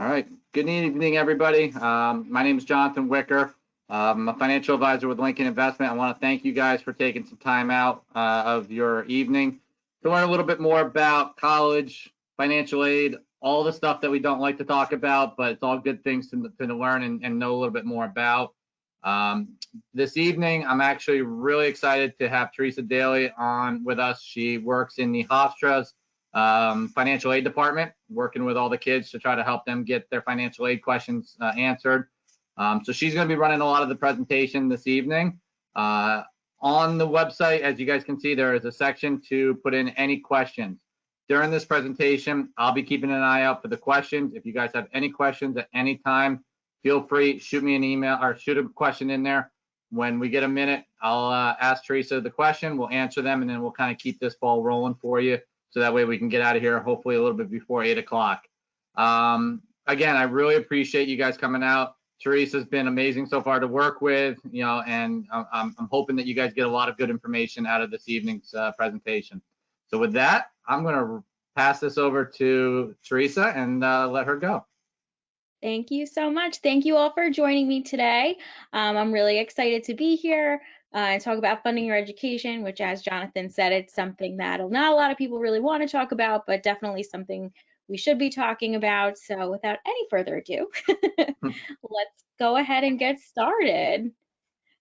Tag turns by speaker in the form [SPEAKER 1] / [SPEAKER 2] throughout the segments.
[SPEAKER 1] All right. Good evening, everybody. My name is Jonathan Wicker. I'm a financial advisor with Lincoln Investment. I want to thank you guys for taking some time out of your evening to learn a little bit more about college, financial aid, all the stuff that we don't like to talk about, but it's all good things to learn and know a little bit more about. This evening, I'm actually really excited to have Teresa Daly on with us. She works in the Hofstra's financial aid department, working with all the kids to try to help them get their financial aid questions answered. So she's going to be running a lot of the presentation this evening. On the website, as you guys can see, there is a section to put in any questions. During this presentation, I'll be keeping an eye out for the questions. If you guys have any questions at any time, feel free, shoot me an email or shoot a question in there. When we get a minute, I'll ask Teresa the question, we'll answer them, and then we'll kind of keep this ball rolling for you. So that way we can get out of here hopefully a little bit before 8 o'clock. Again, I really appreciate you guys coming out. Teresa's been amazing so far to work with, and I'm hoping that you guys get a lot of good information out of this evening's presentation. So with that, I'm going to pass this over to Teresa and let her go.
[SPEAKER 2] Thank you so much. Thank you all for joining me today. I'm really excited to be here and talk about funding your education, which, as Jonathan said, it's something that not a lot of people really want to talk about, but definitely something we should be talking about. So without any further ado, let's go ahead and get started.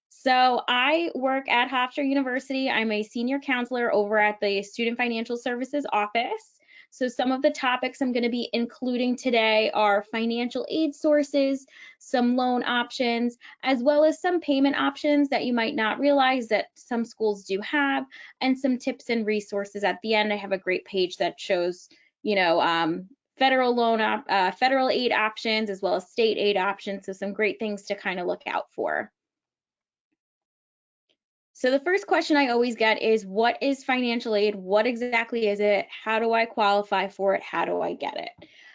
[SPEAKER 2] So I work at Hofstra University. I'm a senior counselor over at the Student Financial Services office. So some of the topics I'm going to be including today are financial aid sources, some loan options, as well as some payment options that you might not realize that some schools do have, and some tips and resources at the end. I have a great page that shows, federal aid options as well as state aid options. So some great things to kind of look out for. So the first question I always get is, what is financial aid? What exactly is it? How do I qualify for it? How do I get it?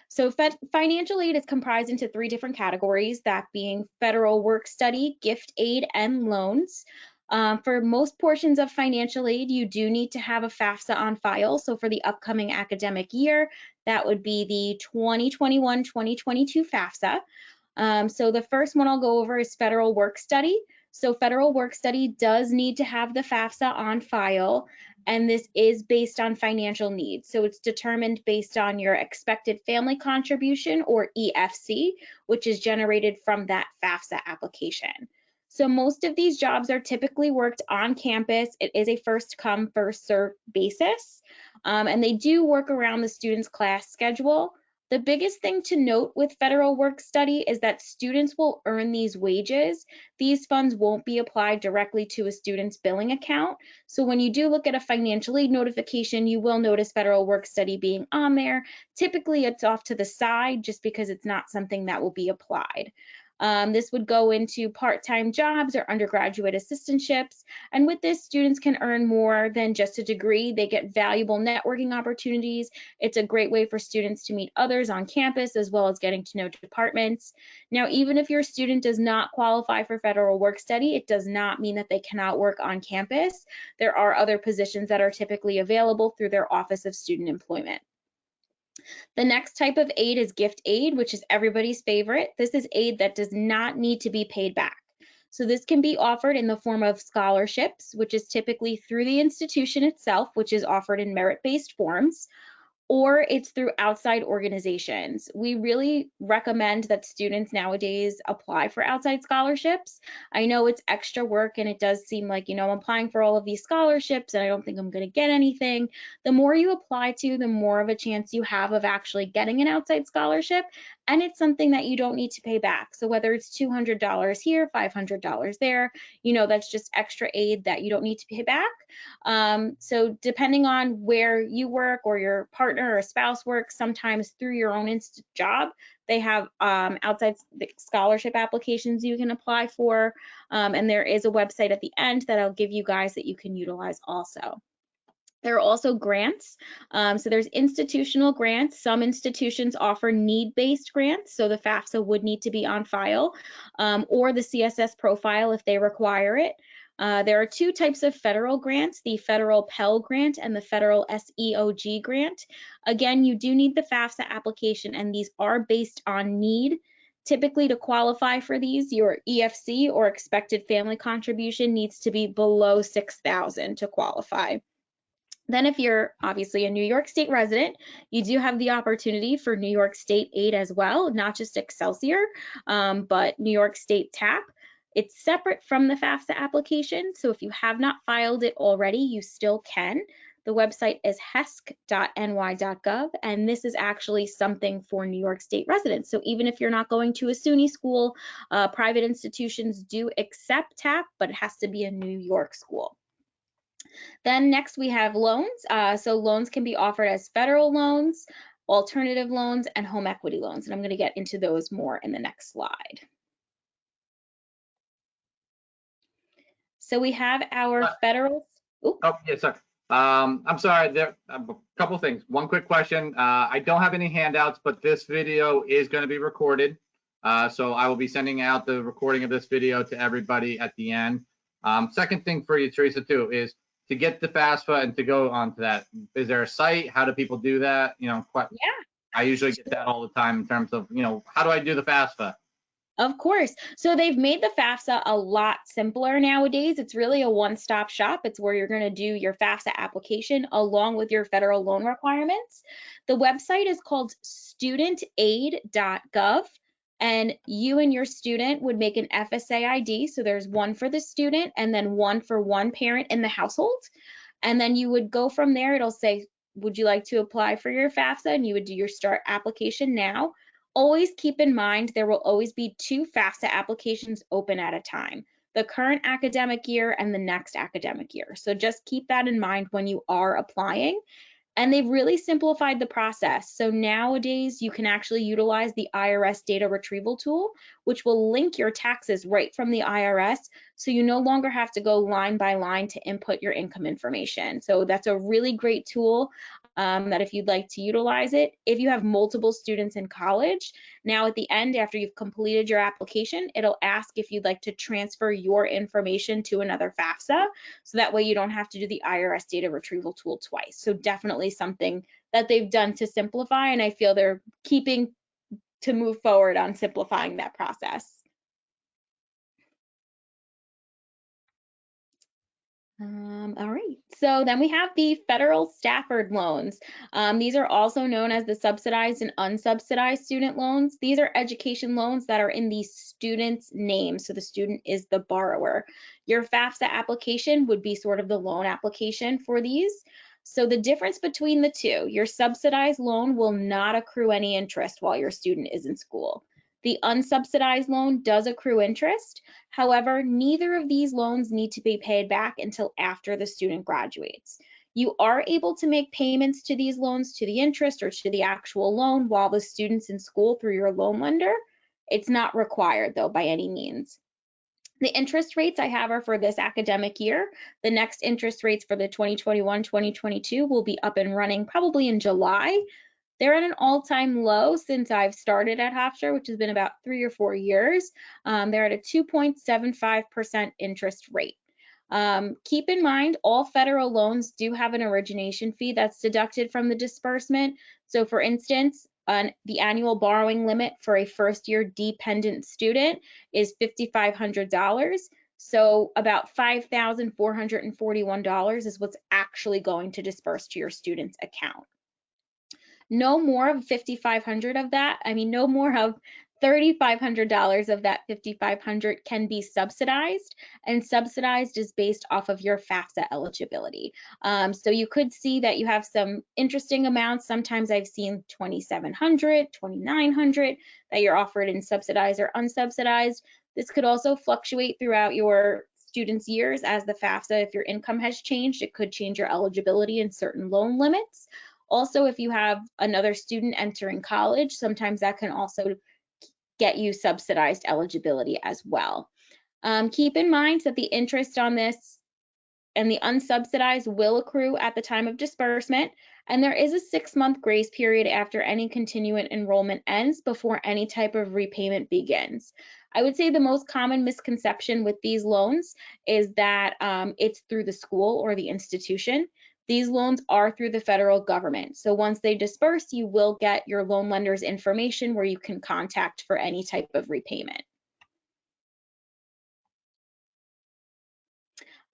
[SPEAKER 2] So financial aid is comprised into 3 different categories, that being federal work study, gift aid, and loans. For most portions of financial aid, you do need to have a FAFSA on file. So for the upcoming academic year, that would be the 2021-2022 FAFSA. So the first one I'll go over is federal work study. So federal work study does need to have the FAFSA on file, and this is based on financial needs. So it's determined based on your expected family contribution, or EFC, which is generated from that FAFSA application. So most of these jobs are typically worked on campus. It is a first come, first served basis, and they do work around the student's class schedule. The biggest thing to note with federal work study is that students will earn these wages. These funds won't be applied directly to a student's billing account. So when you do look at a financial aid notification, you will notice federal work study being on there. Typically, it's off to the side just because it's not something that will be applied. This would go into part-time jobs or undergraduate assistantships. And with this, students can earn more than just a degree. They get valuable networking opportunities. It's a great way for students to meet others on campus, as well as getting to know departments. Now, even if your student does not qualify for federal work study, it does not mean that they cannot work on campus. There are other positions that are typically available through their Office of Student Employment. The next type of aid is gift aid, which is everybody's favorite. This is aid that does not need to be paid back. So this can be offered in the form of scholarships, which is typically through the institution itself, which is offered in merit-based forms, or it's through outside organizations. We really recommend that students nowadays apply for outside scholarships. I know it's extra work, and it does seem like, I'm applying for all of these scholarships and I don't think I'm going to get anything. The more you apply to, the more of a chance you have of actually getting an outside scholarship, and it's something that you don't need to pay back. So whether it's $200 here, $500 there, that's just extra aid that you don't need to pay back. So depending on where you work or your partner or a spouse works, sometimes through your own job, they have outside scholarship applications you can apply for. And there is a website at the end that I'll give you guys that you can utilize also. There are also grants. So there's institutional grants. Some institutions offer need-based grants, so the FAFSA would need to be on file, or the CSS profile if they require it. There are two types of federal grants, the federal Pell Grant and the federal SEOG grant. Again, you do need the FAFSA application, and these are based on need. Typically, to qualify for these, your EFC or expected family contribution needs to be below $6,000 to qualify. Then if you're obviously a New York State resident, you do have the opportunity for New York State aid as well, not just Excelsior, but New York State TAP. It's separate from the FAFSA application, so if you have not filed it already, you still can. The website is hesc.ny.gov, and this is actually something for New York State residents. So even if you're not going to a SUNY school, private institutions do accept TAP, but it has to be a New York school. Then next we have loans. So loans can be offered as federal loans, alternative loans, and home equity loans. And I'm going to get into those more in the next slide. So we have our federal.
[SPEAKER 1] Oh, yes, sir. I'm sorry, there a couple things. One quick question. I don't have any handouts, but this video is going to be recorded. So I will be sending out the recording of this video to everybody at the end. Second thing for you, Teresa, too, is to get the FAFSA and to go onto that. Is there a site? How do people do that? You know,
[SPEAKER 2] Yeah.
[SPEAKER 1] I usually get that all the time in terms of, you know, how do I do the FAFSA?
[SPEAKER 2] Of course. So they've made the FAFSA a lot simpler nowadays. It's really a one-stop shop. It's where you're going to do your FAFSA application along with your federal loan requirements. The website is called studentaid.gov, and you and your student would make an FSA ID. So there's one for the student and then one for one parent in the household. And then you would go from there. It'll say, would you like to apply for your FAFSA? And you would do your start application now. Always keep in mind there will always be two FAFSA applications open at a time, the current academic year and the next academic year. So just keep that in mind when you are applying. And they've really simplified the process. So nowadays you can actually utilize the IRS data retrieval tool, which will link your taxes right from the IRS. So you no longer have to go line by line to input your income information. So that's a really great tool that if you'd like to utilize it, if you have multiple students in college, now at the end, after you've completed your application, it'll ask if you'd like to transfer your information to another FAFSA. So that way you don't have to do the IRS data retrieval tool twice. So definitely something that they've done to simplify, and I feel they're keeping to move forward on simplifying that process. All right, so then we have the federal Stafford loans. These are also known as the subsidized and unsubsidized student loans. These are education loans that are in the student's name, so the student is the borrower. Your FAFSA application would be sort of the loan application for these. So the difference between the two, your subsidized loan will not accrue any interest while your student is in school. The unsubsidized loan does accrue interest. However, neither of these loans need to be paid back until after the student graduates. You are able to make payments to these loans, to the interest or to the actual loan while the student's in school through your loan lender. It's not required though by any means. The interest rates I have are for this academic year. The next interest rates for the 2021-2022 will be up and running probably in July. They're at an all-time low since I've started at Hofstra, which has been about 3 or 4 years. They're at a 2.75% interest rate. Keep in mind, all federal loans do have an origination fee that's deducted from the disbursement. So for instance, the annual borrowing limit for a first-year dependent student is $5,500. So about $5,441 is what's actually going to disperse to your student's account. No more of $5,500 of that. I mean, no more of $3,500 of that $5,500 can be subsidized, and subsidized is based off of your FAFSA eligibility. So you could see that you have some interesting amounts. Sometimes I've seen $2,700, $2,900 that you're offered in subsidized or unsubsidized. This could also fluctuate throughout your students' years as the FAFSA, if your income has changed, it could change your eligibility in certain loan limits. Also, if you have another student entering college, sometimes that can also get you subsidized eligibility as well. Keep in mind that the interest on this and the unsubsidized will accrue at the time of disbursement. And there is a 6-month grace period after any continuing enrollment ends before any type of repayment begins. I would say the most common misconception with these loans is that it's through the school or the institution. These loans are through the federal government. So once they disperse, you will get your loan lender's information where you can contact for any type of repayment.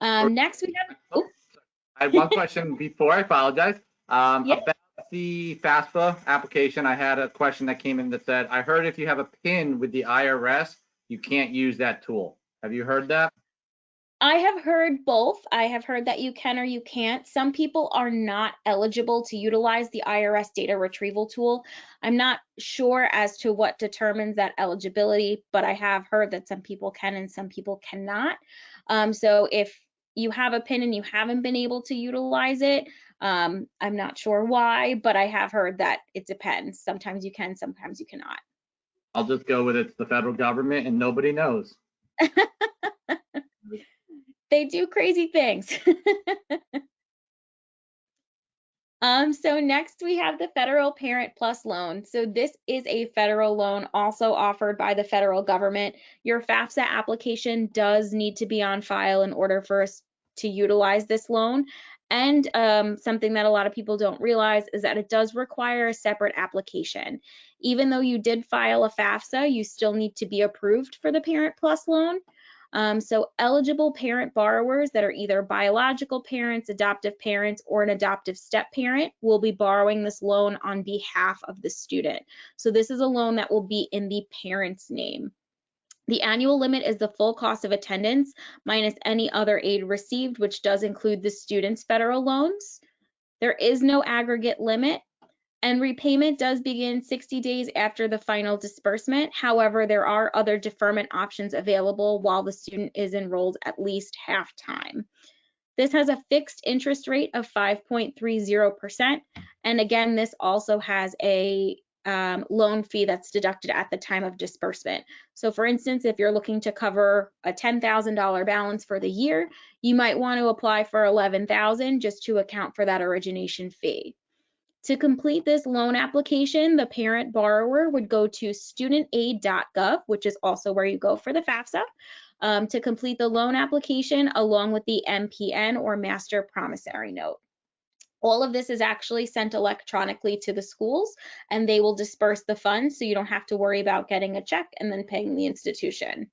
[SPEAKER 2] Next we have,
[SPEAKER 1] Oh, I had one question before, I apologize.
[SPEAKER 2] Yeah.
[SPEAKER 1] About the FAFSA application, I had a question that came in that said, I heard if you have a PIN with the IRS, you can't use that tool. Have you heard that?
[SPEAKER 2] I have heard both. I have heard that you can or you can't. Some people are not eligible to utilize the IRS data retrieval tool. I'm not sure as to what determines that eligibility, but I have heard that some people can and some people cannot. So if you have a PIN and you haven't been able to utilize it, I'm not sure why, but I have heard that it depends. Sometimes you can, sometimes you cannot.
[SPEAKER 1] I'll just go with it's the federal government and nobody knows.
[SPEAKER 2] They do crazy things. So next we have the Federal Parent Plus loan. So this is a federal loan also offered by the federal government. Your FAFSA application does need to be on file in order for us to utilize this loan. And something that a lot of people don't realize is that it does require a separate application. Even though you did file a FAFSA, you still need to be approved for the Parent Plus loan. So eligible parent borrowers that are either biological parents, adoptive parents, or an adoptive step parent will be borrowing this loan on behalf of the student. So this is a loan that will be in the parent's name. The annual limit is the full cost of attendance minus any other aid received, which does include the student's federal loans. There is no aggregate limit. And repayment does begin 60 days after the final disbursement. However, there are other deferment options available while the student is enrolled at least half time. This has a fixed interest rate of 5.30%. And again, this also has a loan fee that's deducted at the time of disbursement. So for instance, if you're looking to cover a $10,000 balance for the year, you might want to apply for $11,000 just to account for that origination fee. To complete this loan application, the parent borrower would go to studentaid.gov, which is also where you go for the FAFSA, to complete the loan application along with the MPN or Master Promissory Note. All of this is actually sent electronically to the schools and they will disperse the funds so you don't have to worry about getting a check and then paying the institution.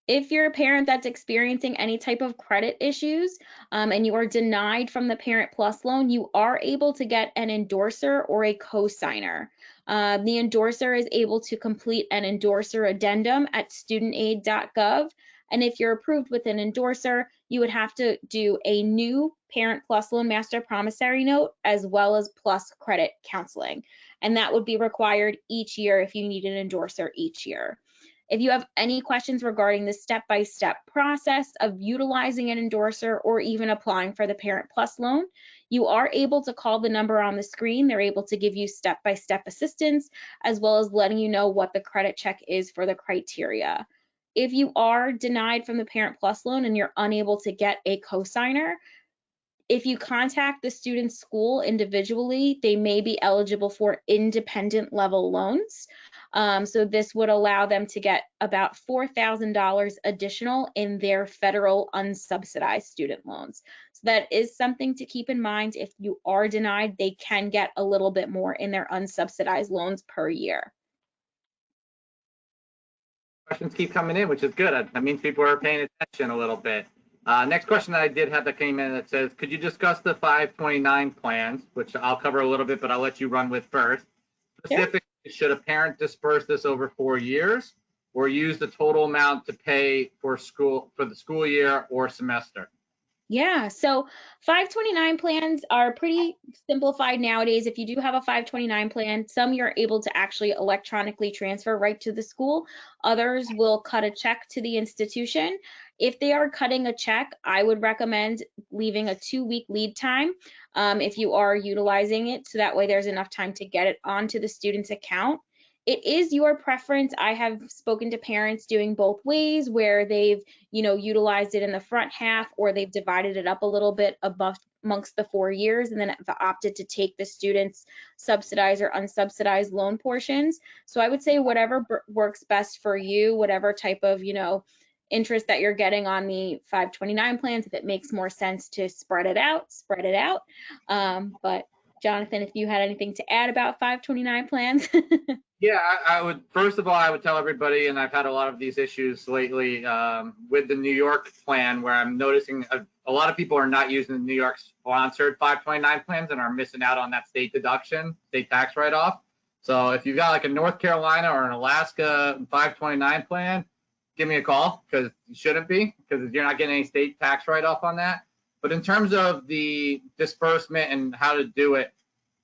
[SPEAKER 2] If you're a parent that's experiencing any type of credit issues and you are denied from the Parent Plus loan, you are able to get an endorser or a co-signer. The endorser is able to complete an endorser addendum at studentaid.gov. And if you're approved with an endorser, you would have to do a new Parent Plus loan master promissory note as well as plus credit counseling. And that would be required each year if you need an endorser each year. If you have any questions regarding the step-by-step process of utilizing an endorser or even applying for the Parent Plus loan, you are able to call the number on the screen. They're able to give you step-by-step assistance as well as letting you know what the credit check is for the criteria. If you are denied from the Parent Plus loan and you're unable to get a cosigner, if you contact the student's school individually, they may be eligible for independent level loans. So this would allow them to get about $4,000 additional in their federal unsubsidized student loans. So that is something to keep in mind. If you are denied, they can get a little bit more in their unsubsidized loans per year.
[SPEAKER 1] Questions keep coming in, which is good. That means people are paying attention a little bit. Next question that I did have that came in that says, could you discuss the 529 plans, which I'll cover a little bit, but I'll let you run with first. Specifically, should a parent disperse this over 4 years or use the total amount to pay for the school year or semester?
[SPEAKER 2] Yeah, so 529 plans are pretty simplified nowadays. If you do have a 529 plan, some you're able to actually electronically transfer right to the school. Others will cut a check to the institution. If they are cutting a check, I would recommend leaving a 2-week lead time if you are utilizing it, so that way there's enough time to get it onto the student's account. It is your preference. I have spoken to parents doing both ways where they've, utilized it in the front half, or they've divided it up a little bit amongst the 4 years, and then have opted to take the students' subsidized or unsubsidized loan portions. So I would say whatever works best for you, whatever type of, interest that you're getting on the 529 plans, if it makes more sense to spread it out, spread it out. But Jonathan, if you had anything to add about 529 plans.
[SPEAKER 1] Yeah, I would, first of all, I would tell everybody, and I've had a lot of these issues lately with the New York plan, where I'm noticing a lot of people are not using the New York sponsored 529 plans and are missing out on that state deduction, state tax write-off. So if you've got like a North Carolina or an Alaska 529 plan, give me a call, because you shouldn't be, because you're not getting any state tax write-off on that. But in terms of the disbursement and how to do it,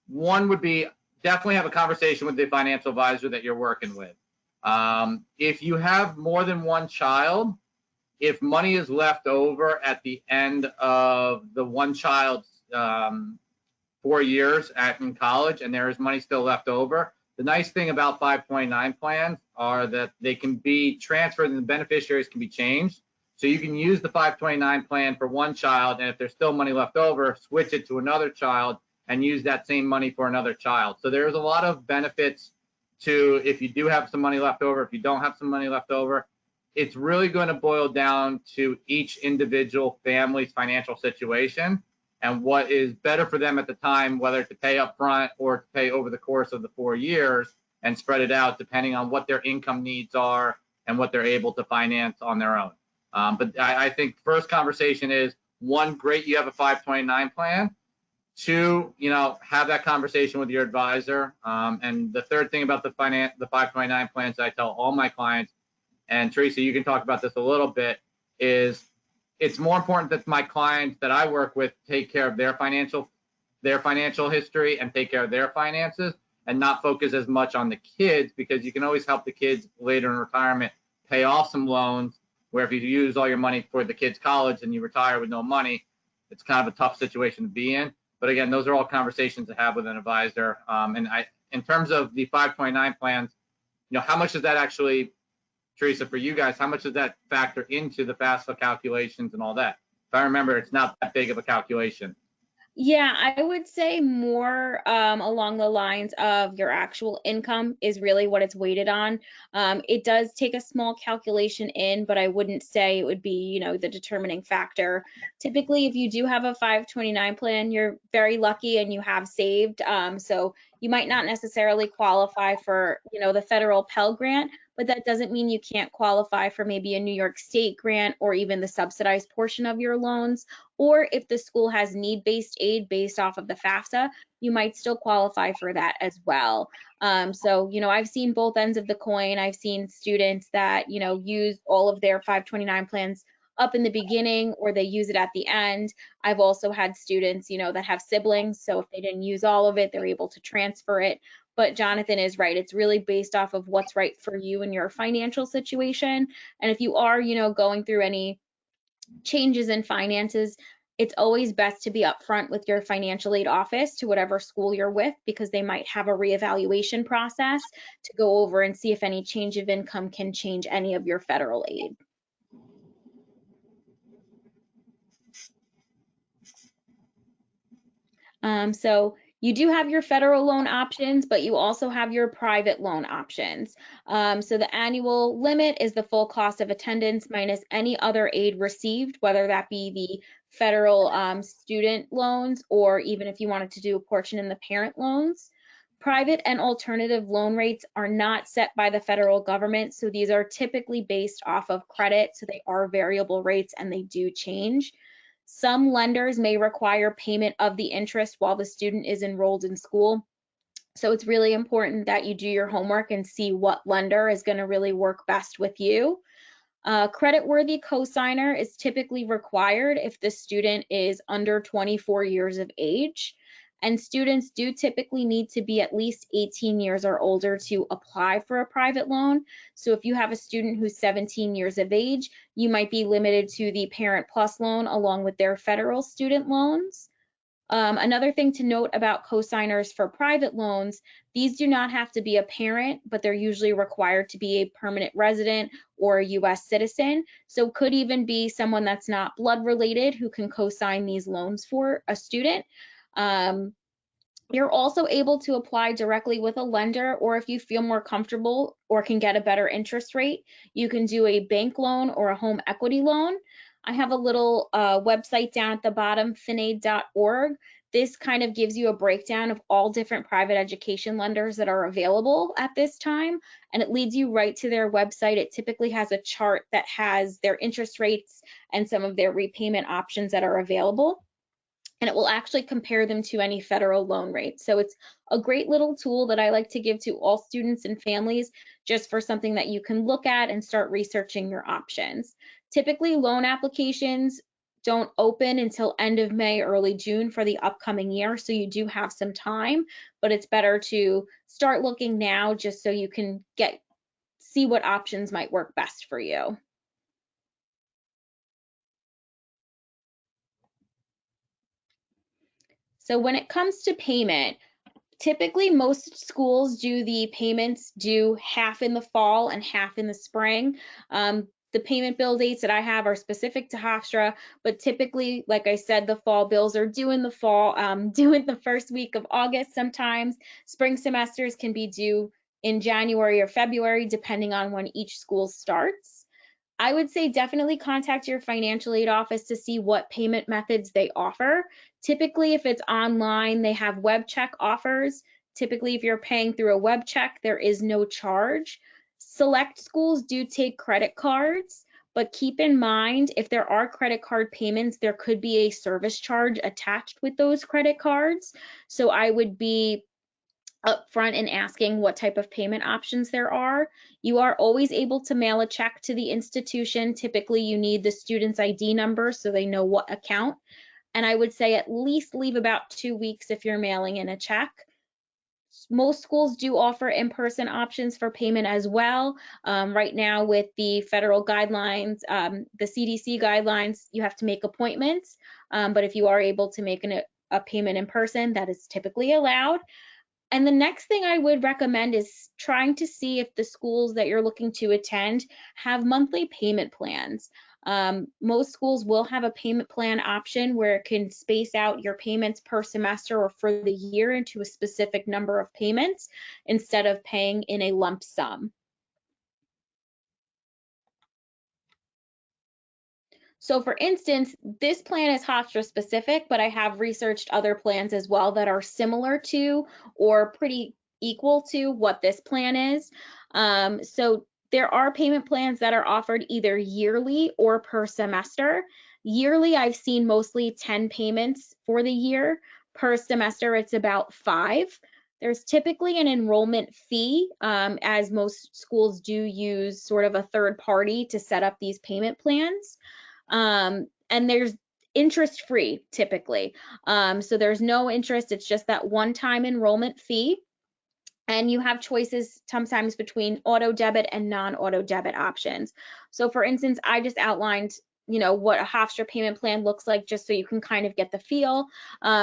[SPEAKER 1] one would be definitely have a conversation with the financial advisor that you're working with. If you have more than one child, if money is left over at the end of the one child's 4 years in college, and there is money still left over, the nice thing about 529 plans are that they can be transferred and the beneficiaries can be changed. So you can use the 529 plan for one child, and if there's still money left over, switch it to another child and use that same money for another child. So there's a lot of benefits to, if you do have some money left over, if you don't have some money left over. It's really going to boil down to each individual family's financial situation and what is better for them at the time, whether to pay up front or to pay over the course of the 4 years and spread it out depending on what their income needs are and what they're able to finance on their own. But I think first conversation is, one, great, you have a 529 plan. Two, have that conversation with your advisor. And the third thing about the 529 plans that I tell all my clients, and Teresa, you can talk about this a little bit, is it's more important that my clients that I work with take care of their financial history and take care of their finances, and not focus as much on the kids, because you can always help the kids later in retirement pay off some loans, where if you use all your money for the kids' college and you retire with no money, it's kind of a tough situation to be in. But again, those are all conversations to have with an advisor. And in terms of the 529 plans, how much does that actually, Teresa, for you guys, how much does that factor into the FAFSA calculations and all that? If I remember, it's not that big of a calculation.
[SPEAKER 2] Yeah, I would say more along the lines of your actual income is really what it's weighted on. It does take a small calculation in, but I wouldn't say it would be, the determining factor. Typically, if you do have a 529 plan, you're very lucky and you have saved. So you might not necessarily qualify for, the federal Pell Grant, but that doesn't mean you can't qualify for maybe a New York State grant or even the subsidized portion of your loans. Or if the school has need-based aid based off of the FAFSA, you might still qualify for that as well. So, I've seen both ends of the coin. I've seen students that, use all of their 529 plans up in the beginning, or they use it at the end. I've also had students, that have siblings. So if they didn't use all of it, they're able to transfer it. But Jonathan is right. It's really based off of what's right for you and your financial situation. And if you are, going through any changes in finances, it's always best to be upfront with your financial aid office to whatever school you're with, because they might have a reevaluation process to go over and see if any change of income can change any of your federal aid. So you do have your federal loan options, but you also have your private loan options. So the annual limit is the full cost of attendance minus any other aid received, whether that be the federal student loans, or even if you wanted to do a portion in the parent loans. Private and alternative loan rates are not set by the federal government, so these are typically based off of credit, so they are variable rates and they do change. Some lenders may require payment of the interest while the student is enrolled in school. So it's really important that you do your homework and see what lender is going to really work best with you. Credit-worthy cosigner is typically required if the student is under 24 years of age. And students do typically need to be at least 18 years or older to apply for a private loan. So if you have a student who's 17 years of age, you might be limited to the Parent Plus loan along with their federal student loans. Another thing to note about cosigners for private loans, these do not have to be a parent, but they're usually required to be a permanent resident or a US citizen. So could even be someone that's not blood related who can cosign these loans for a student. You're also able to apply directly with a lender, or if you feel more comfortable or can get a better interest rate, you can do a bank loan or a home equity loan. I have a little website down at the bottom, finaid.org. This kind of gives you a breakdown of all different private education lenders that are available at this time, and it leads you right to their website. It typically has a chart that has their interest rates and some of their repayment options that are available, and it will actually compare them to any federal loan rate. So it's a great little tool that I like to give to all students and families, just for something that you can look at and start researching your options. Typically, loan applications don't open until end of May, early June for the upcoming year, so you do have some time, but it's better to start looking now just so you can see what options might work best for you. So when it comes to payment, typically most schools do the payments due half in the fall and half in the spring. The payment bill dates that I have are specific to Hofstra, but typically, like I said, the fall bills are due in the fall, due in the first week of August sometimes. Spring semesters can be due in January or February, depending on when each school starts. I would say definitely contact your financial aid office to see what payment methods they offer. Typically, if it's online, they have web check offers. Typically, if you're paying through a web check, there is no charge. Select schools do take credit cards, but keep in mind, if there are credit card payments, there could be a service charge attached with those credit cards. So I would be upfront and asking what type of payment options there are. You are always able to mail a check to the institution. Typically, you need the student's ID number so they know what account. And I would say at least leave about 2 weeks if you're mailing in a check. Most schools do offer in-person options for payment as well. Right now with the federal guidelines, the CDC guidelines, you have to make appointments. But if you are able to make a payment in person, that is typically allowed. And the next thing I would recommend is trying to see if the schools that you're looking to attend have monthly payment plans. Most schools will have a payment plan option where it can space out your payments per semester or for the year into a specific number of payments instead of paying in a lump sum. So for instance, this plan is Hofstra specific, but I have researched other plans as well that are similar to or pretty equal to what this plan is. So there are payment plans that are offered either yearly or per semester. Yearly, I've seen mostly 10 payments for the year. Per semester, it's about 5. There's typically an enrollment fee, as most schools do use sort of a third party to set up these payment plans. And there's interest free typically. So there's no interest, it's just that one-time enrollment fee. And you have choices sometimes between auto debit and non-auto debit options. So for instance, I just outlined, what a Hofstra payment plan looks like just so you can kind of get the feel.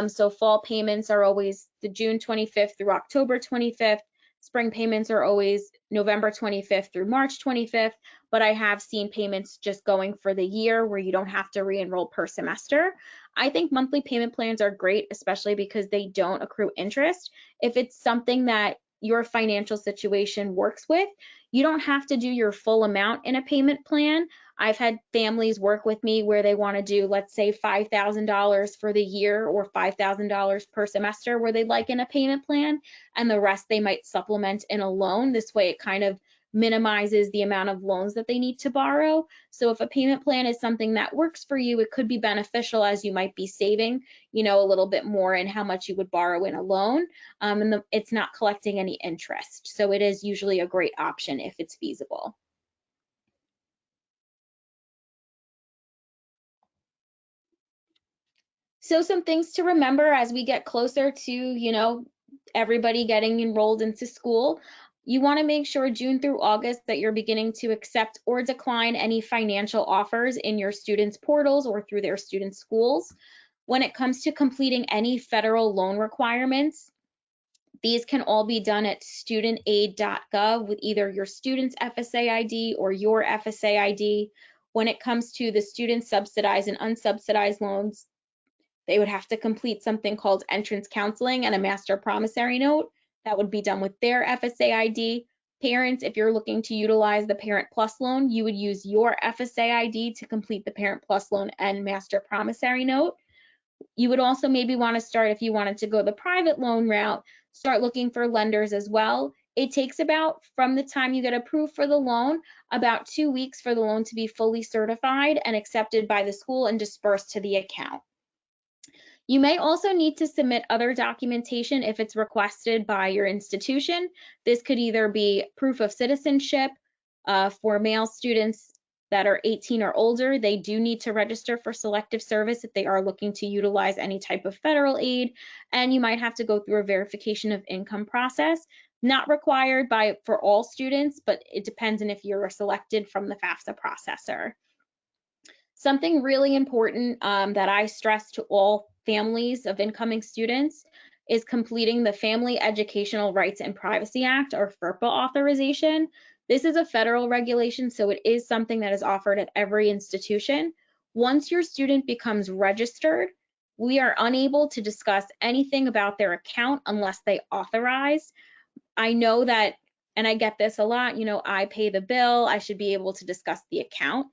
[SPEAKER 2] So fall payments are always the June 25th through October 25th. Spring payments are always November 25th through March 25th, but I have seen payments just going for the year where you don't have to re-enroll per semester. I think monthly payment plans are great, especially because they don't accrue interest. If it's something that your financial situation works with, you don't have to do your full amount in a payment plan. I've had families work with me where they want to do, let's say, $5,000 for the year or $5,000 per semester where they'd like in a payment plan, and the rest they might supplement in a loan. This way it kind of minimizes the amount of loans that they need to borrow. So if a payment plan is something that works for you, it could be beneficial as you might be saving, a little bit more in how much you would borrow in a loan. And it's not collecting any interest. So it is usually a great option if it's feasible. So some things to remember as we get closer to, everybody getting enrolled into school. You want to make sure June through August that you're beginning to accept or decline any financial offers in your students' portals or through their student schools. When it comes to completing any federal loan requirements, these can all be done at studentaid.gov with either your student's FSA ID or your FSA ID. When it comes to the student subsidized and unsubsidized loans, they would have to complete something called entrance counseling and a master promissory note. That would be done with their FSA ID. Parents, if you're looking to utilize the Parent Plus loan, you would use your FSA ID to complete the Parent Plus loan and master promissory note. You would also maybe want to start, if you wanted to go the private loan route, start looking for lenders as well. It takes about, from the time you get approved for the loan, about 2 weeks for the loan to be fully certified and accepted by the school and dispersed to the account. You may also need to submit other documentation if it's requested by your institution. This could either be proof of citizenship for male students that are 18 or older. They do need to register for selective service if they are looking to utilize any type of federal aid, and you might have to go through a verification of income process. Not required for all students, but it depends on if you're selected from the FAFSA processor. Something really important that I stress to all families of incoming students is completing the Family Educational Rights and Privacy Act, or FERPA authorization. This is a federal regulation, so it is something that is offered at every institution. Once your student becomes registered, we are unable to discuss anything about their account unless they authorize. I know that, and I get this a lot, I pay the bill, I should be able to discuss the account.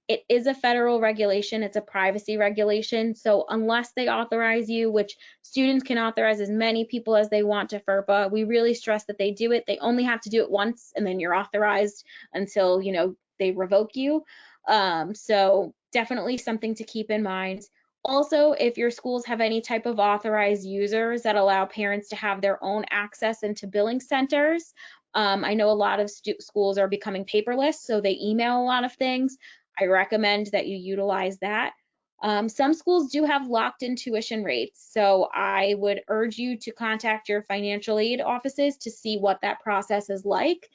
[SPEAKER 2] It is a federal regulation, it's a privacy regulation, so unless they authorize you, which students can authorize as many people as they want to FERPA, we really stress that they do it. They only have to do it once, and then you're authorized until, they revoke you. So definitely something to keep in mind. Also, if your schools have any type of authorized users that allow parents to have their own access into billing centers, I know a lot of schools are becoming paperless, so they email a lot of things. I recommend that you utilize that. Some schools do have locked-in tuition rates, so I would urge you to contact your financial aid offices to see what that process is like.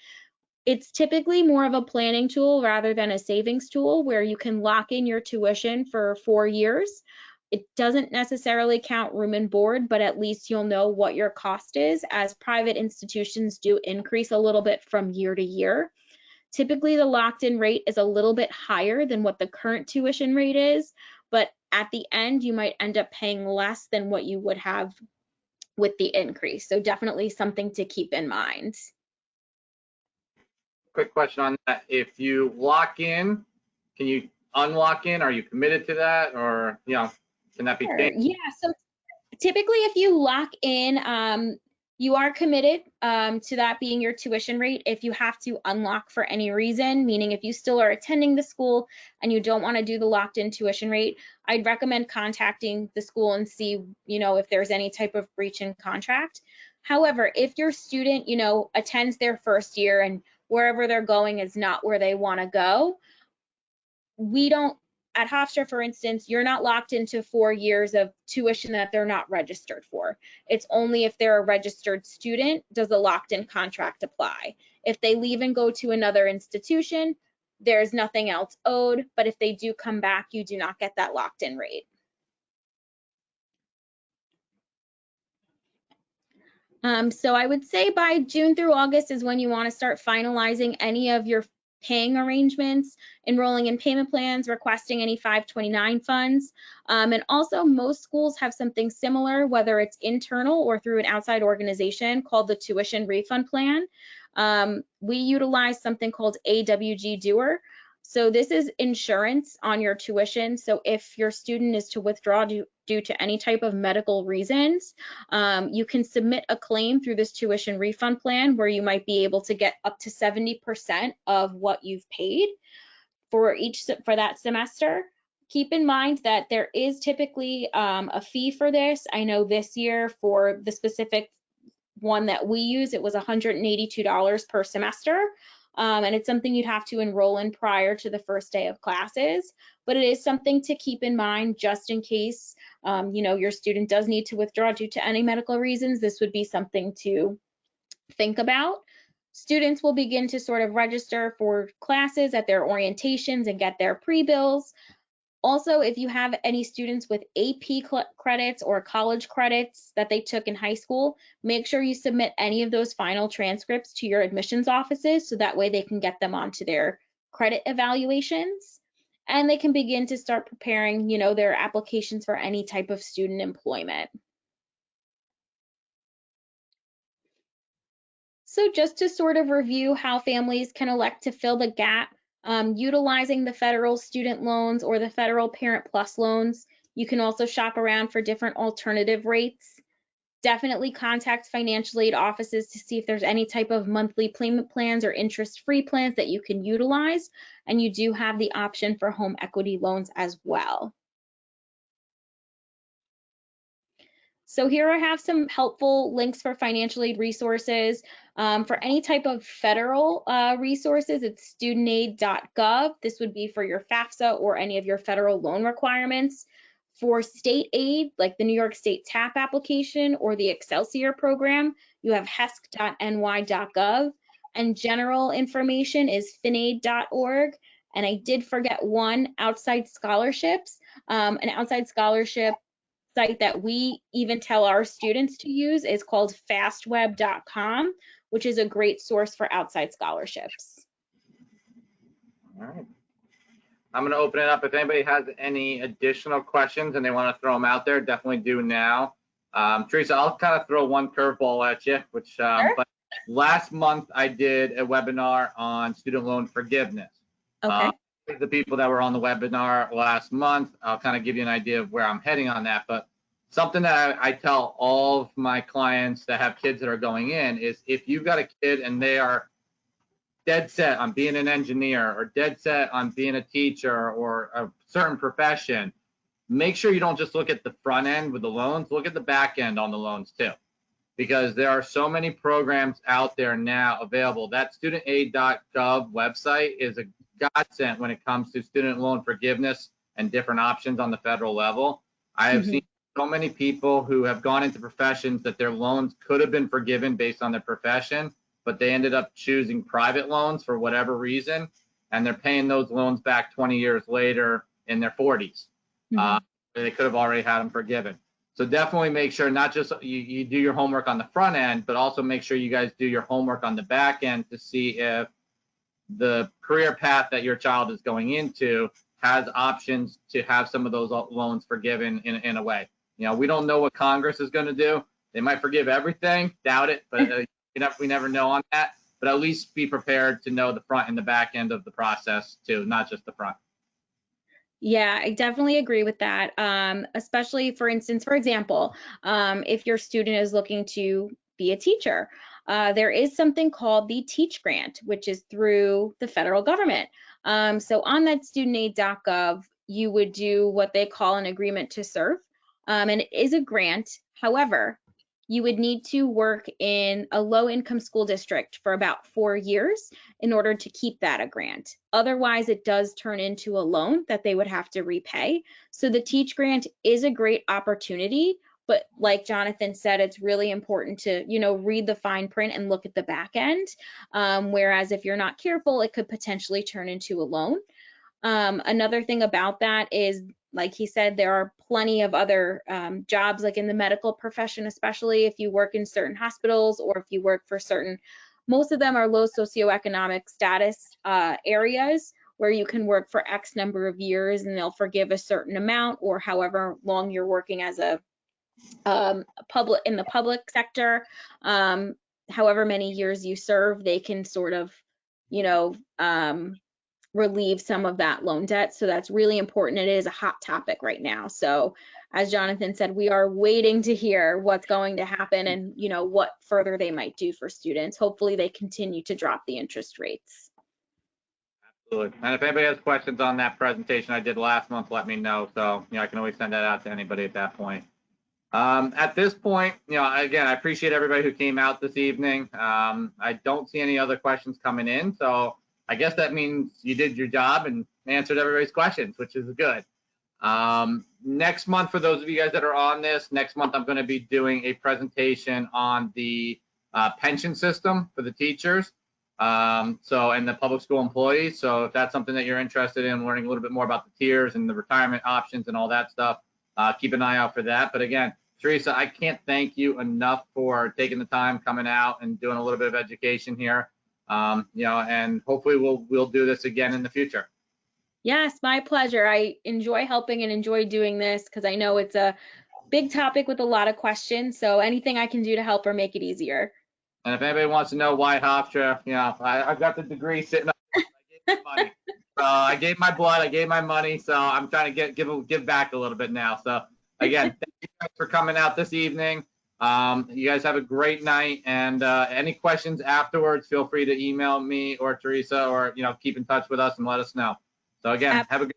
[SPEAKER 2] It's typically more of a planning tool rather than a savings tool where you can lock in your tuition for 4 years. It doesn't necessarily count room and board, but at least you'll know what your cost is, as private institutions do increase a little bit from year to year. Typically, the locked-in rate is a little bit higher than what the current tuition rate is, but at the end, you might end up paying less than what you would have with the increase. So definitely something to keep in mind.
[SPEAKER 1] Quick question on that. If you lock in, can you unlock in? Are you committed to that, or can that be changed?
[SPEAKER 2] Yeah, so typically if you lock in, you are committed to that being your tuition rate. If you have to unlock for any reason, meaning if you still are attending the school and you don't want to do the locked in tuition rate, I'd recommend contacting the school and see, if there's any type of breach in contract. However, if your student, attends their first year and wherever they're going is not where they want to go, we don't, at Hofstra, for instance, you're not locked into 4 years of tuition that they're not registered for. It's only if they're a registered student does a locked-in contract apply. If they leave and go to another institution, there's nothing else owed, but if they do come back, you do not get that locked-in rate. So I would say by June through August is when you want to start finalizing any of your paying arrangements, enrolling in payment plans, requesting any 529 funds. And also most schools have something similar, whether it's internal or through an outside organization, called the tuition refund plan. We utilize something called AWG Doer. So this is insurance on your tuition. So if your student is to withdraw due to any type of medical reasons, you can submit a claim through this tuition refund plan where you might be able to get up to 70% of what you've paid for that semester. Keep in mind that there is typically a fee for this. I know this year for the specific one that we use, it was $182 per semester. And it's something you'd have to enroll in prior to the first day of classes, but it is something to keep in mind just in case, your student does need to withdraw due to any medical reasons. This would be something to think about. Students will begin to sort of register for classes at their orientations and get their pre-bills. Also, if you have any students with AP credits or college credits that they took in high school, make sure you submit any of those final transcripts to your admissions offices so that way they can get them onto their credit evaluations and they can begin to start preparing, their applications for any type of student employment. So just to sort of review how families can elect to fill the gap, utilizing the federal student loans or the federal Parent Plus loans, you can also shop around for different alternative rates. Definitely contact financial aid offices to see if there's any type of monthly payment plans or interest-free plans that you can utilize. And you do have the option for home equity loans as well. So here I have some helpful links for financial aid resources. For any type of federal resources, it's studentaid.gov. This would be for your FAFSA or any of your federal loan requirements. For state aid, like the New York State TAP application or the Excelsior program, you have hesc.ny.gov. And general information is finaid.org. And I did forget one, outside scholarships. An outside scholarship site that we even tell our students to use is called fastweb.com, which is a great source for outside scholarships.
[SPEAKER 1] All right. I'm going to open it up. If anybody has any additional questions and they want to throw them out there, definitely do now. Teresa, I'll kind of throw one curveball at you, which
[SPEAKER 2] Sure.
[SPEAKER 1] but last month I did a webinar on student loan forgiveness.
[SPEAKER 2] Okay.
[SPEAKER 1] The people that were on the webinar last month, I'll kind of give you an idea of where I'm heading on that. But something that I tell all of my clients that have kids that are going in is if you've got a kid and they are dead set on being an engineer or dead set on being a teacher or a certain profession, make sure you don't just look at the front end with the loans, look at the back end on the loans too. Because there are so many programs out there now available. That studentaid.gov website is a godsend when it comes to student loan forgiveness and different options on the federal level. I have seen so many people who have gone into professions that their loans could have been forgiven based on their profession, but they ended up choosing private loans for whatever reason, and they're paying those loans back 20 years later in their 40s. They could have already had them forgiven. So definitely make sure not just you do your homework on the front end, but also make sure you guys do your homework on the back end to see if the career path that your child is going into has options to have some of those loans forgiven in a way. We don't know what Congress is going to do. They might forgive everything, doubt it, but we never know on that. But at least be prepared to know the front and the back end of the process too, not just the front.
[SPEAKER 2] Yeah, I definitely agree with that. Especially for example, if your student is looking to be a teacher, there is something called the Teach Grant, which is through the federal government. So on that studentaid.gov, you would do what they call an agreement to serve, and it is a grant. However, you would need to work in a low-income school district for about 4 years in order to keep that a grant. Otherwise, it does turn into a loan that they would have to repay. So the Teach Grant is a great opportunity, but like Jonathan said, it's really important to, read the fine print and look at the back end. Whereas if you're not careful, it could potentially turn into a loan. Another thing about that is, like he said, there are plenty of other jobs, like in the medical profession, especially if you work in certain hospitals or if you work for most of them are low socioeconomic status areas where you can work for X number of years and they'll forgive a certain amount, or however long you're working as a in the public sector, however many years you serve, they can sort of, relieve some of that loan debt. So that's really important. It is a hot topic right now. So as Jonathan said, we are waiting to hear what's going to happen and what further they might do for students. Hopefully they continue to drop the interest rates.
[SPEAKER 1] Absolutely. And if anybody has questions on that presentation I did last month, let me know. So I can always send that out to anybody at that point. At this point, again, I appreciate everybody who came out this evening. I don't see any other questions coming in, so I guess that means you did your job and answered everybody's questions, which is good. Next month, for those of you guys that are on this, next month I'm going to be doing a presentation on the pension system for the teachers. And the public school employees. So if that's something that you're interested in, learning a little bit more about the tiers and the retirement options and all that stuff, keep an eye out for that. But again, Teresa, I can't thank you enough for taking the time, coming out and doing a little bit of education here. And hopefully we'll do this again in the future.
[SPEAKER 2] Yes, my pleasure. I enjoy helping and enjoy doing this because I know it's a big topic with a lot of questions. So anything I can do to help or make it easier.
[SPEAKER 1] And if anybody wants to know why Hofstra, I've got the degree sitting up. I gave my money. So I gave my blood, I gave my money. So I'm trying to give back a little bit now. So again, thank you guys for coming out this evening. You guys have a great night. And any questions afterwards, feel free to email me or Teresa, or keep in touch with us and let us know. So again, have a good